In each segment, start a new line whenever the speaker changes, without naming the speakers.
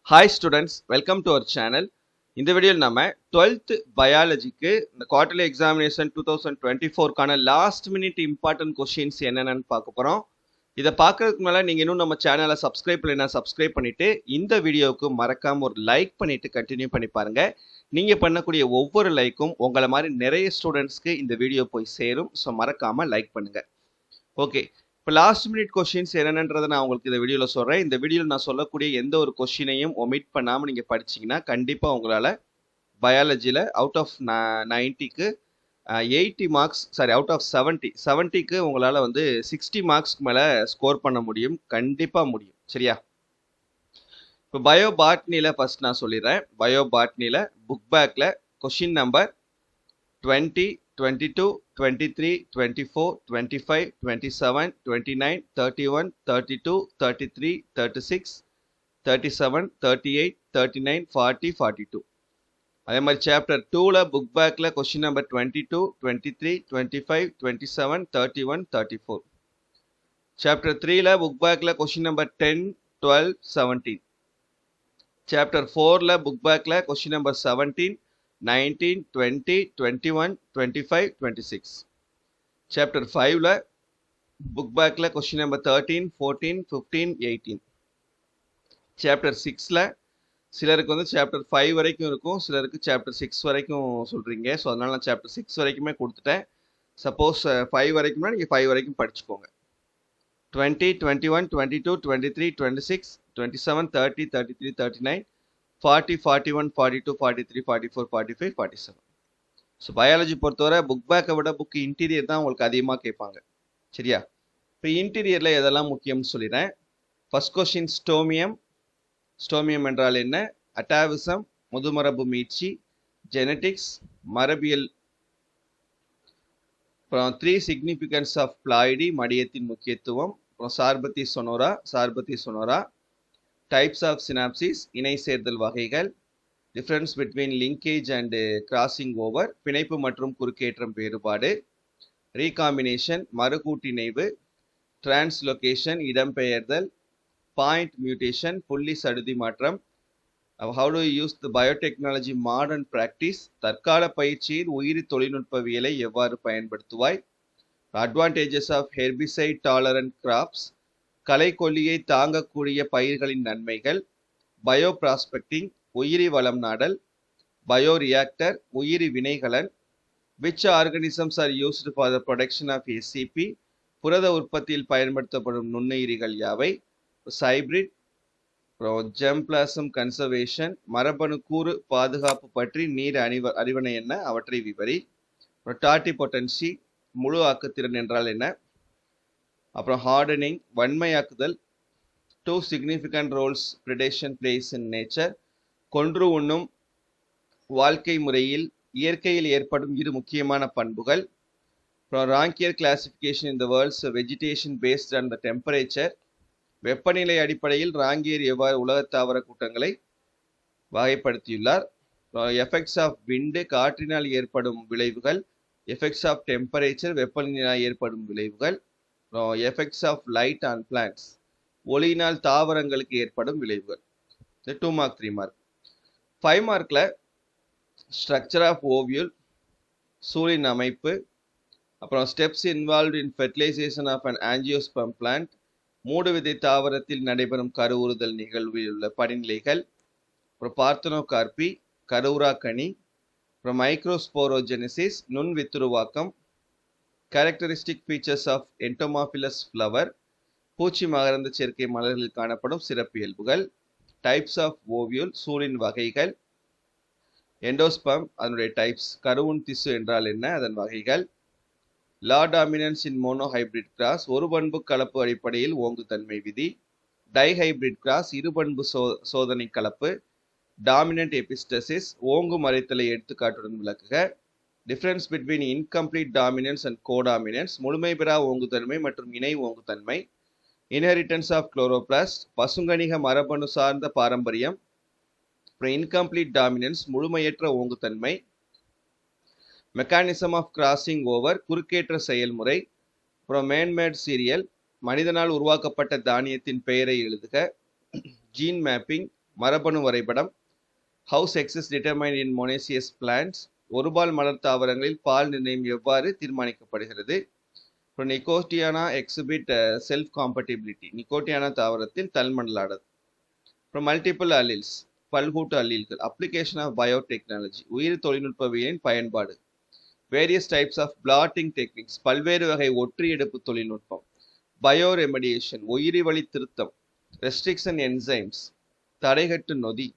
Hi students, welcome to our channel. இந்த வீடியோவில் நம்ம 12th பயாலஜிக்கு இந்த குவார்டர்லி எக்ஸாமினேஷன் 2024 கான லாஸ்ட் மினிட் இம்பார்ட்டன்ட் கொஸ்டின்ஸ் என்னென்னு பார்க்க போகிறோம். இதை பார்க்கறதுக்கு முன்னால நீங்கள் இன்னும் நம்ம சேனலை சப்ஸ்கிரைப் பண்ணலைன்னா சப்ஸ்கிரைப் பண்ணிவிட்டு இந்த வீடியோவுக்கு மறக்காமல் ஒரு லைக் பண்ணிவிட்டு கண்டினியூ பண்ணி பாருங்கள். நீங்கள் பண்ணக்கூடிய ஒவ்வொரு லைக்கும் உங்களை மாதிரி நிறைய ஸ்டூடெண்ட்ஸ்க்கு இந்த வீடியோ போய் சேரும். ஸோ மறக்காமல் லைக் பண்ணுங்கள். ஓகே, இப்போ லாஸ்ட் மினிட் கொஸ்டின்ஸ் என்னென்னன்றதை நான் உங்களுக்கு இந்த வீடியோவில் சொல்கிறேன். இந்த வீடியோவில் நான் சொல்லக்கூடிய எந்த ஒரு கொஸ்டினையும் ஒமிட் பண்ணாமல் நீங்கள் படிச்சிங்கன்னா கண்டிப்பாக உங்களால் பயாலஜியில் அவுட் ஆஃப் 90க்கு 80 மார்க்ஸ், அவுட் ஆஃப் 70க்கு உங்களால் 60 மார்க்ஸ்க்கு மேலே ஸ்கோர் பண்ண முடியும். கண்டிப்பாக முடியும். சரியா? இப்போ பயோ பாட்னியில் ஃபஸ்ட் நான் சொல்லிடுறேன். பயோ பாட்னியில் புக் பேக்கில் கொஷின் நம்பர் 20, 22, 23, 24, 25, 27, 29, 31, 32, 33, 36, 37, 38, 39, 40, 42. அதே மாதிரி சாப்டர் 2ல புக் பேக்கில் கொஸ்டின் நம்பர் 22, 23, 25, 27, 31, 34. சாப்டர் 3ல புக் பேக்கில் கொஸ்டின் நம்பர் 10, 12, 17. சாப்டர் 4ல புக் பேக்கில் question number 17, 19, 20, 21, 25, 26. Chapter 5ல book backல question number 13, 14, 15, 18. Chapter 6ல சிலருக்கு chapter 5 வரைக்கும் இருக்கும், சிலருக்கு chapter 6 வரைக்கும் சொல்றீங்க. ஸோ அதனால நான் chapter 6 வரைக்குமே கொடுத்துட்டேன். சப்போஸ் 5 வரைக்கும்னா நீங்கள் 5 வரைக்கும் படிச்சுக்கோங்க. 20, 21, 22, 23, 26, 27, 30, 33, 39, 40, 41, 42, 43, 44, 45, 47. ஸோ பயாலஜி பொறுத்தவரை புக் பேக்கை விட புக் இன்டீரியர் தான் உங்களுக்கு அதிகமாக கேட்பாங்க. சரியா? இப்போ இன்டீரியரில் எதெல்லாம் முக்கியம்னு சொல்லிடுறேன். First question stomium. ஸ்டோமியம் என்றால் என்ன? அட்டாவிசம், முதுமரபு மீட்சி, ஜெனட்டிக்ஸ், மரபியல். அப்புறம் 3 சிக்னிஃபிகன்ஸ் ஆஃப் பிளாய்டி, மடியத்தின் முக்கியத்துவம். அப்புறம் சார்பத்தி சொனோரா, டைப்ஸ் ஆஃப் சினாப்சிஸ், இணை சேர்தல் வகைகள், difference between linkage and crossing over, பிணைப்பு மற்றும் குறுக்கேற்றம் வேறுபாடு, ரீகாம்பினேஷன், மறுகூட்டிணைவு, டிரான்ஸ்லொகேஷன், இடம்பெயர்தல், பாயிண்ட் மியூட்டேஷன், புள்ளி சடுதி மாற்றம். How to use the biotechnology modern practice, தற்கால பயிற்சியில் உயிரி தொழில்நுட்பவியலை எவ்வாறு பயன்படுத்துவாய், advantages of herbicide tolerant crops, களைக்கொல்லியை தாங்கக்கூடிய பயிர்களின் நன்மைகள், பயோ ப்ராஸ்பெக்டிங், உயிரி வளம் நாடல், பயோ ரியாக்டர், உயிரி வினைகலன், which organisms are used for the production of SCP, புரத உற்பத்தியில் பயன்படுத்தப்படும் நுண்ணுயிரிகள் யாவை, சைப்ரிட், ஜெம்பிளாசம் கன்சர்வேஷன், மரபணு கூறு பாதுகாப்பு பற்றி நீர் அறிவனை என்ன, அவற்றை விவரி. டாட்டி பொட்டன்சி, முழு ஆக்குத்திறன் என்றால் என்ன. அப்புறம் hardening, வன்மையாக்குதல். 2 significant roles predation plays in nature. கொன்று உண்ணும் வாழ்க்கை முறையில் இயற்கையில் ஏற்படும் 2 முக்கியமான பண்புகள். அப்புறம் Raunkiaer classification in the world's vegetation based on the temperature. வெப்பநிலை அடிப்படையில் ராங்கியர் எவ்வாறு உலக தாவர கூட்டங்களை வகைப்படுத்தியுள்ளார். எஃபெக்ட்ஸ் ஆஃப் விண்டு, காற்றினால் ஏற்படும் விளைவுகள். எஃபெக்ட்ஸ் ஆஃப் டெம்பரேச்சர், வெப்பநிலையால் ஏற்படும் விளைவுகள். Effects of light on plants, ஒளியினால் தாவரங்களுக்கு ஏற்படும் விளைவுகள். 2 மார்க் 3 மார்க். 5 மார்க்ல ஸ்ட்ரக்சர் ஆஃப் ஓவியூல், சூழின் அமைப்பு. அப்புறம் steps involved in fertilization of an angiosperm plant, மூடு விதை தாவரத்தில் நடைபெறும் கருவுறுதல் நிகழ்வில் உள்ள படிநிலைகள். அப்புறம் பார்த்தனோகார்பி, கருவுரா கனி. அப்புறம் மைக்ரோஸ்போரோஜெனிசிஸ், நுண் வித்துருவாக்கம். கேரக்டரிஸ்டிக் ஃபீச்சர்ஸ் ஆஃப் என்டோமாஃபிலஸ் ஃப்ளவர், பூச்சி மகரந்த சேர்க்கை மலர்களில் காணப்படும் சிறப்பியல்புகள். டைப்ஸ் ஆஃப் ஓவியூல், சூழின் வகைகள். எண்டோஸ்பெர்ம், அதனுடைய டைப்ஸ். கருவுண் திசு என்றால் என்ன, அதன் வகைகள். லா டாமினன்ஸ் இன் மோனோஹைபிரிட் கிராஸ், ஒரு பண்பு கலப்பு அடிப்படையில் ஓங்குதன்மை விதி. டைஹைபிரிட் கிராஸ், இருபண்பு சோதனை கலப்பு. டாமினன்ட் எபிஸ்டசிஸ், ஓங்கு மறைத்தலை எடுத்துக்காட்டுடன் விளக்குக. Difference between incomplete dominance and codominance, முழுமை பெறா ஓங்குதன்மை மற்றும் இணை ஓங்குதன்மை. இன்ஹெரிட்டன்ஸ் ஆஃப் குளோரோபிளாஸ்ட், பசுங்கணிக மரபணு சார்ந்த பாரம்பரியம். இன்கம்ப்ளீட் டாமினன்ஸ், முழுமையற்ற ஓங்குதன்மை. மெக்கானிசம் ஆஃப் கிராசிங் ஓவர், குறுக்கேற்ற செயல்முறை. அப்புறம் மேன்மேட் சீரியல், மனிதனால் உருவாக்கப்பட்ட தானியத்தின் பெயரை எழுதுக. ஜீன் மேப்பிங், மரபணு வரைபடம். How sex is determined in monoecious plants. ஒருபால் மலர் தாவரங்களில் பால் நிர்ணயம் எவ்வாறு தீர்மானிக்கப்படுகிறது. இப்போ நிகோட்டியானா எக்ஸிபிட் செல்ஃப் காம்பட்டிபிலிட்டி. நிகோட்டியானா தாவரத்தில் தல்மண்டலாடது. அப்புறம் மல்டிபிள் அல்லீல்ஸ், பல்கூட்டு அல்லீல்கள். அப்ளிகேஷன் ஆஃப் பயோடெக்னாலஜி, உயிர் தொழில்நுட்பவியலின் பயன்பாடு. Various types of blotting techniques, பல்வேறு வகை ஒற்றி எடுப்பு தொழில்நுட்பம். பயோ ரெமடியேஷன், உயிரி வழி திருத்தம். ரெஸ்ட்ரிக்ஷன் என்சைம்ஸ், தடைகட்டு நொதி.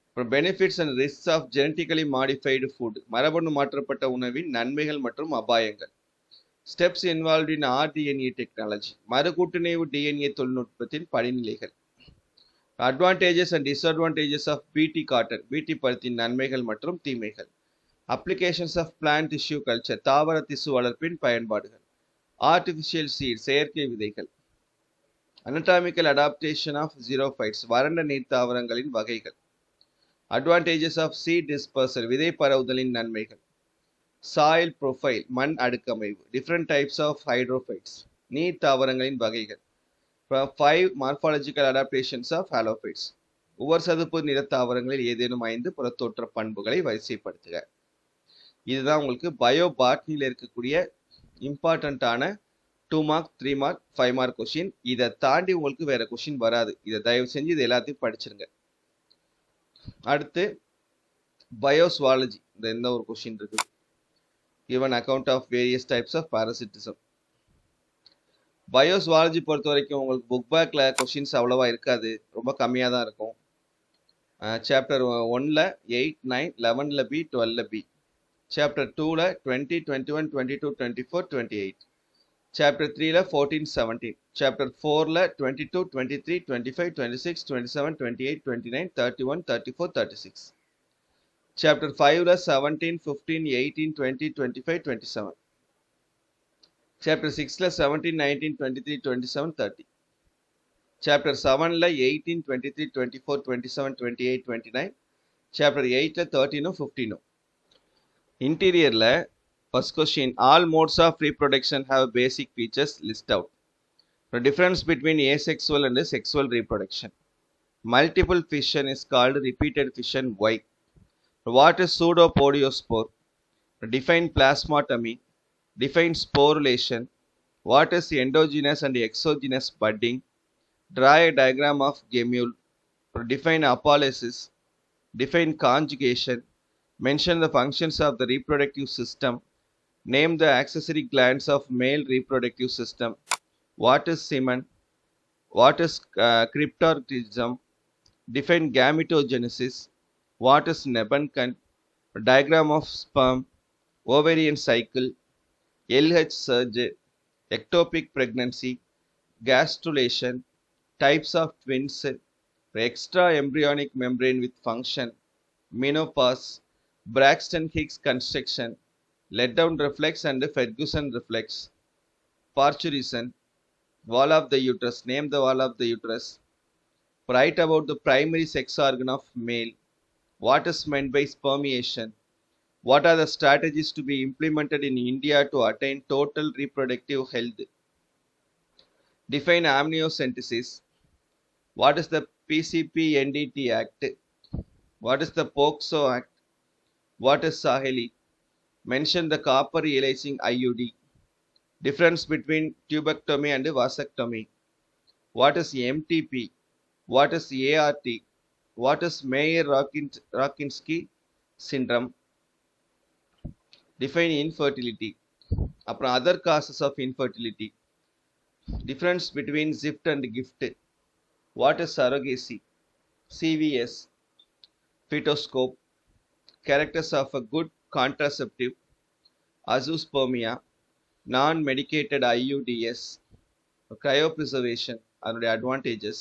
அப்புறம் benefits and risks of genetically modified food, மரபணு மாற்றப்பட்ட உணவின் நன்மைகள் மற்றும் அபாயங்கள். Steps involved in rDNA technology, மறுகூட்டுணைவு டிஎன்ஏ தொழில்நுட்பத்தின் படிநிலைகள். Advantages and disadvantages of Bt cotton, Bt பருத்தின் நன்மைகள் மற்றும் தீமைகள். Applications of plant tissue culture, தாவர திசு வளர்ப்பின் பயன்பாடுகள். ஆர்டிஃபிஷியல் சீட், செயற்கை விதைகள். அனடாமிக்கல் அடாப்டேஷன் ஆஃப் ஜீரோஃபைட்ஸ், வறண்ட நீர் தாவரங்களின் வகைகள். அட்வான்டேஜஸ் ஆஃப் சீட் டிஸ்பர்சல், விதை பரவுதலின் நன்மைகள். சாயில் ப்ரொஃபைல், மண் அடுக்கமைவு. டிஃப்ரெண்ட் டைப்ஸ் ஆஃப் ஹைட்ரோஃபைட்ஸ், நீர் தாவரங்களின் வகைகள். 5 மார்பாலஜிக்கல் அடாப்டேஷன்ஸ் ஆஃப் ஹாலோஃபைட்ஸ், உவர் சதுப்பு நிற தாவரங்களில் ஏதேனும் 5 புறத்தோற்ற பண்புகளை வரிசைப்படுத்துக. இதுதான் உங்களுக்கு பயோ பாட்னியில் இருக்கக்கூடிய இம்பார்ட்டண்ட்டான 2 மார்க் 3 மார்க் 5 மார்க் கொஸ்டின். இதை தாண்டி உங்களுக்கு வேற கொஸ்டின் வராது. இதை தயவு செஞ்சு இது எல்லாத்தையும் படிச்சிருங்க. அடுத்து பயோஸ்வாலஜி, இந்த எந்த ஒரு கொஸ்டின் இருக்குது. given account of various types of parasitism. Biozoology பொறுத்த வரைக்கும் உங்களுக்கு புக் பேக்ல கொஸ்டின்ஸ் அவ்வளவா இருக்காது, ரொம்ப கம்மியாக தான் இருக்கும். சாப்டர் 1ல் 8, 9, 11ல் பி, 12ல் பி. சாப்டர் 2ல் 20, 21, 22, 24, 28. Chapter 3ல் 14, 17. Chapter 4ல் 22, 23, 25, 26, 27, 28, 29, 31, 34, 36. Chapter 5ல 17, 15, 18, 20, 25, 27. Chapter 6ல 17, 19, 23, 27, 30. Chapter 7ல 18, 23, 24, 27, 28, 29. Chapter 8ல 13, 15. Interiorல first question, all modes of reproduction have basic features, list out. The difference between asexual and sexual reproduction. Multiple fission is called repeated fission. Why? What is pseudopodiospore? Define plasmatomy. Define sporulation. What is endogenous and exogenous budding? Draw a diagram of gemule. Define apolysis. Define conjugation. Mention the functions of the reproductive system. Name the accessory glands of male reproductive system. What is semen? What is cryptorchidism? Define gametogenesis. What is Nebenkan? Diagram of sperm, ovarian cycle, LH surge, ectopic pregnancy, gastrulation, types of twins, extra embryonic membrane with function, menopause, Braxton Hicks construction, let-down reflex and Ferguson reflex, parturition, wall of the uterus. Name the wall of the uterus. Write about the primary sex organ of male. What is meant by spermiation? What are the strategies to be implemented in India to attain total reproductive health? Define amniocentesis. What is the PCP-NDT Act? What is the POCSO Act? What is Saheli? Mention the copper elasing IUD. Difference between tubectomy and vasectomy. What is MTP? What is ART? What is Mayer-Rokitansky syndrome? Define infertility. அப்புறம் other causes of infertility. Difference between ZIFT and GIFT. What is surrogacy? CVS. Fetoscope. Characters of a good contraceptive. Azoospermia. Non-medicated IUDs. Cryopreservation. அதனுடைய advantages.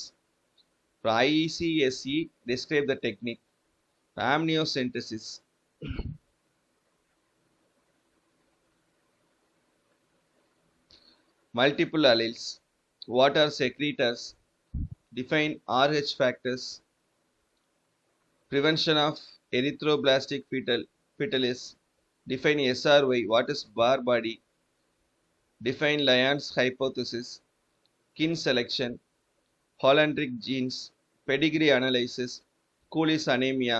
IECSE, describe the technique. Amniocentesis. Multiple alleles. What are secretors? Define RH factors. Prevention of erythroblastic fetalis. Define SRY. What is Barr body? Define Lyon's hypothesis. Kin selection. Hollandric genes. Pedigree analysis. school is anemia,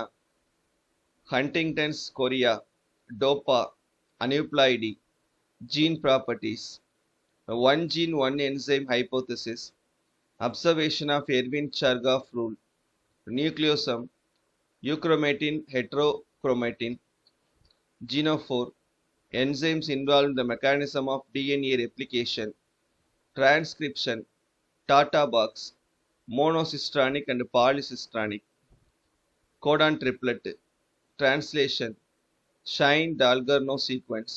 Huntington's chorea, DOPA, aneuploidy, gene properties, one gene, one enzyme hypothesis, observation of Erwin-Chargaff rule, nucleosome, euchromatin, heterochromatin, genophore, enzymes involved in the mechanism of DNA replication, transcription, Tata box, monocystronic and polycystronic, codon triplet, translation, Shine-Dalgarno sequence,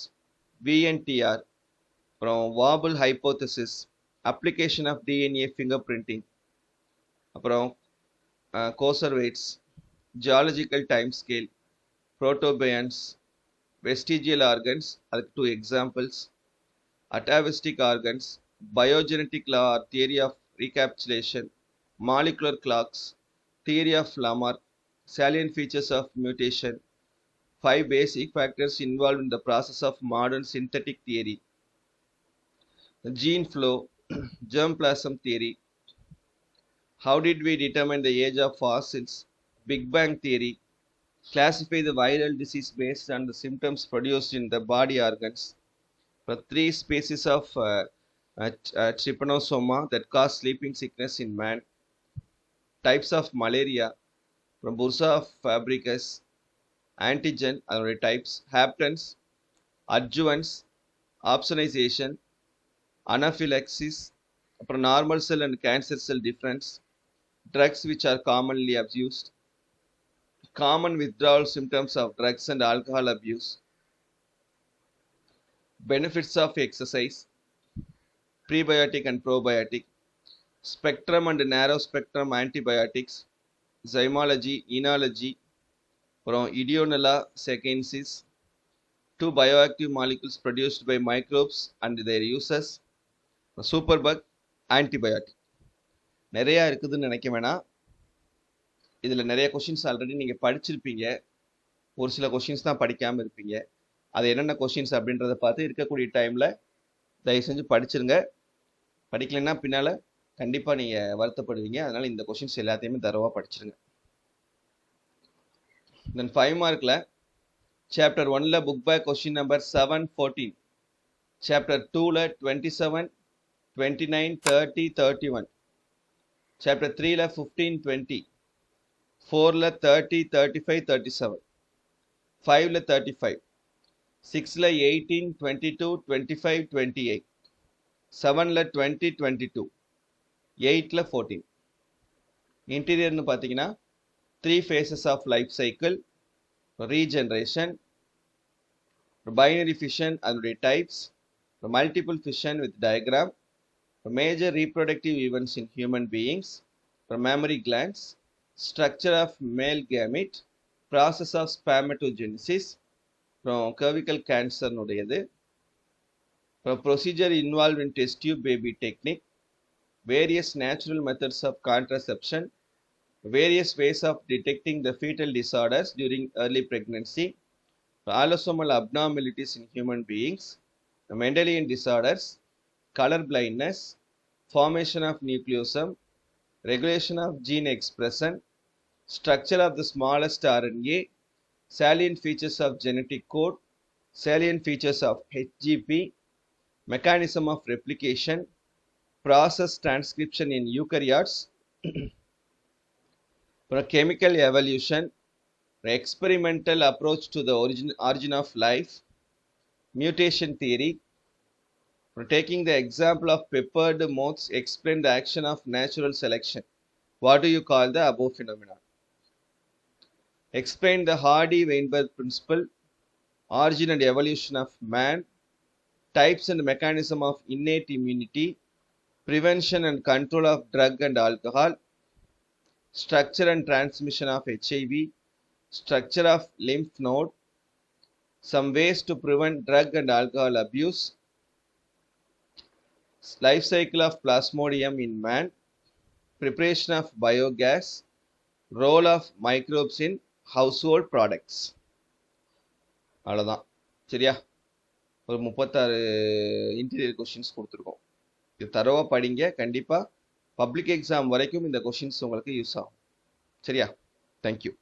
VNTR, from Wobble hypothesis, application of DNA fingerprinting, அப்புறம் conservates, geological time scale, protobionts, vestigial organs, அதுக்கு 2 examples, atavistic organs, biogenetic law or theory of recapitulation, molecular clocks, theory of Lamarck, salient features of mutation, 5 basic factors involved in the process of modern synthetic theory, gene flow, germplasm theory, how did we determine the age of fossils, Big Bang theory, classify the viral disease based on the symptoms produced in the body organs, for 3 species of trypanosoma that cause sleeping sickness in man, types of malaria, from Bursa fabricus, antigen, அதனுடைய types, haptens, adjuvants, opsonization, anaphylaxis, அப்புறம் normal cell and cancer cell difference, drugs which are commonly abused, common withdrawal symptoms of drugs and alcohol abuse, benefits of exercise, prebiotic and probiotic, spectrum and narrow spectrum antibiotics, zymology, enology, from Ideonella sequences, 2 bioactive molecules produced by microbes and their uses, superbug, antibiotic. நிறையா இருக்குதுன்னு நினைக்க வேணாம். இதில் நிறைய questions already நீங்கள் படிச்சிருப்பீங்க. ஒரு சில கொஷின்ஸ் தான் படிக்காமல் இருப்பீங்க. அது என்னென்ன கொஷின்ஸ் அப்படின்றத பார்த்து இருக்கக்கூடிய டைமில் தயவு செஞ்சு படிச்சிருங்க. படிக்கலைன்னா பின்னால் கண்டிப்பாக நீங்கள் வருத்தப்படுவீங்க. அதனால் இந்த கொஷின்ஸ் எல்லாத்தையுமே தரவாக படிச்சிருங்க. தென் 5 மார்க்கில் சாப்டர் 1ல் book back question number 714, chapter 2ல் 27, 29, 30, 31, சாப்டர் 3ல் 15, 20, 4ல் 30, 35, 37, 5ல் 35, 6ல் 18, 22, 25, 28, 7ல் 20, 22, 8ல் 14. இன்டீரியர்னு பார்த்தீங்கன்னா 3 phases of life cycle, regeneration, binary fission and types, multiple fission with diagram, major reproductive events in human beings, mammary glands, structure of male gamete, process of spermatogenesis, cervical cancer, procedure involved in test tube baby technique, various natural methods of contraception, various ways of detecting the fetal disorders during early pregnancy, allosomal abnormalities in human beings, Mendelian disorders, color blindness, formation of nucleosome, regulation of gene expression, structure of the smallest RNA, salient features of genetic code, salient features of HGP, mechanism of replication, process transcription in eukaryotes, chemical evolution, experimental approach to the origin of life, mutation theory, taking the example of peppered moths, explain the action of natural selection. What do you call the above phenomenon? Explain the Hardy-Weinberg principle, origin and evolution of man, types and mechanism of innate immunity, prevention and control of drug and alcohol, structure and transmission of HIV, structure of lymph node, some ways to prevent drug and alcohol abuse, life cycle of Plasmodium in man, preparation of biogas, role of microbes in household products. அவ்வளோதான். சரியா? ஒரு 36 interior questions கொடுத்துருக்கோம். இது தரவாக படிங்க. கண்டிப்பாக public exam வரைக்கும் இந்த கொஷின்ஸ் உங்களுக்கு யூஸ் ஆகும். சரியா? தேங்க்யூ.